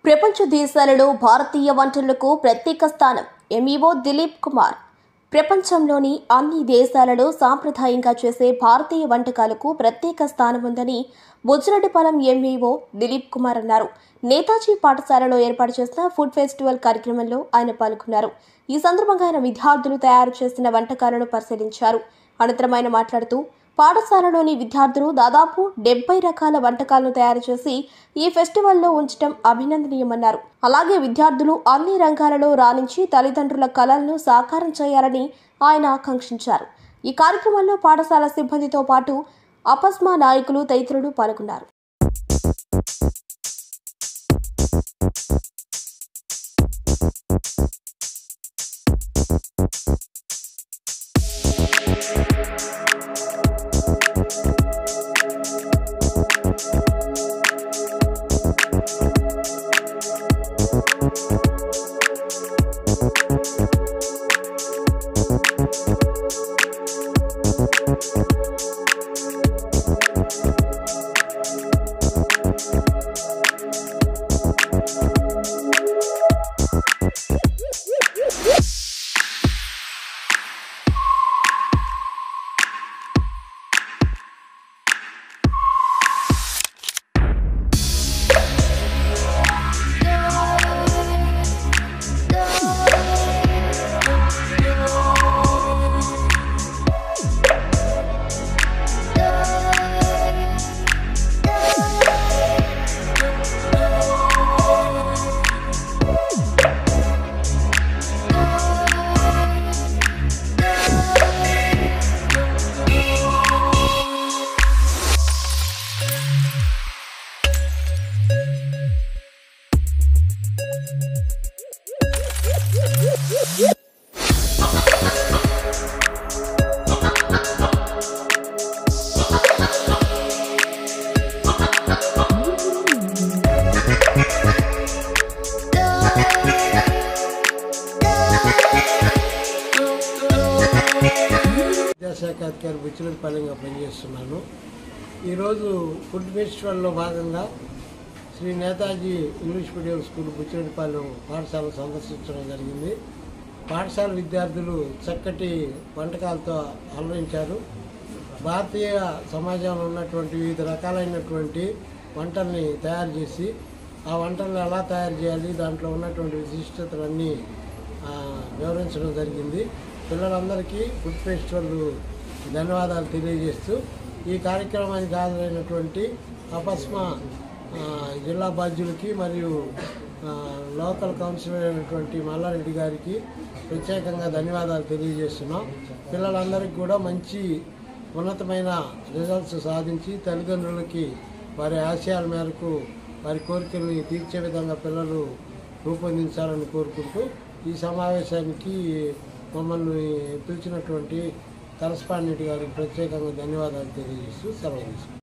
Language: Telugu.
ప్రపంచ దేశాలలో భారతీయ వంటలకు ప్రత్యేక స్థానం. ఎంఈఓ దిలీప్ కుమార్. ప్రపంచంలోని అన్ని దేశాలలో సాంప్రదాయంగా చేసే భారతీయ వంటకాలకు ప్రత్యేక స్థానం ఉందని బుజ్జిరెడ్డిపాలెం ఎంఈఓ దిలీప్ కుమార్ అన్నారు. నేతాజీ పాఠశాలలో ఏర్పాటు చేసిన ఫుడ్ ఫెస్టివల్ కార్యక్రమంలో ఆయన పాల్గొన్నారు. ఈ సందర్భంగా ఆయన విద్యార్థులు తయారు చేసిన వంటకాలను పరిశీలించారు. అనంతరం ఆయన మాట్లాడుతూ, పాఠశాలలోని విద్యార్థులు దాదాపు 70 రకాల వంటకాలను తయారు చేసి ఈ ఫెస్టివల్లో ఉంచడం అభినందనీయమన్నారు. అలాగే విద్యార్థులు అన్ని రంగాలలో రాణించి తల్లిదండ్రుల కలలను సాకారం చేయాలని ఆయన ఆకాంక్షించారు. ఈ కార్యక్రమంలో పాఠశాల సిబ్బందితో పాటు అపస్మా నాయకులు తదితరులు పాల్గొన్నారు. విద్యాశాఖ అధికారి బుజ్జిరెడ్డిపాలెంగా పనిచేస్తున్నాను. ఈరోజు ఫుడ్ ఫెస్టివల్లో భాగంగా Shri Netaji English medium school Bujjireddipalem పాఠశాల సందర్శించడం జరిగింది. పాఠశాల విద్యార్థులు చక్కటి వంటకాలతో అలరించారు. భారతీయ సమాజంలో ఉన్నటువంటి వివిధ రకాలైనటువంటి వంటల్ని తయారు చేసి ఆ వంటలను ఎలా తయారు చేయాలి, దాంట్లో ఉన్నటువంటి విశిష్టతలన్నీ వివరించడం జరిగింది. పిల్లలందరికీ ఫుడ్ ఫెస్టివల్ ధన్యవాదాలు తెలియజేస్తూ ఈ కార్యక్రమానికి హాజరైనటువంటి అపస్మా జిల్లా బాధ్యులకి మరియు లోకల్ కౌన్సిలర్ అయినటువంటి మల్లారెడ్డి గారికి ప్రత్యేకంగా ధన్యవాదాలు తెలియజేస్తున్నాం. పిల్లలందరికీ కూడా మంచి ఉన్నతమైన రిజల్ట్స్ సాధించి తల్లిదండ్రులకి వారి ఆశయాల మేరకు వారి కోరికల్ని తీర్చే విధంగా పిల్లలు రూపొందించాలని కోరుకుంటూ ఈ సమావేశానికి మమ్మల్ని పిలిచినటువంటి కరస్పాండెంట్ గారికి ప్రత్యేకంగా ధన్యవాదాలు తెలియజేస్తూ సెలవు తీసుకుంటాం.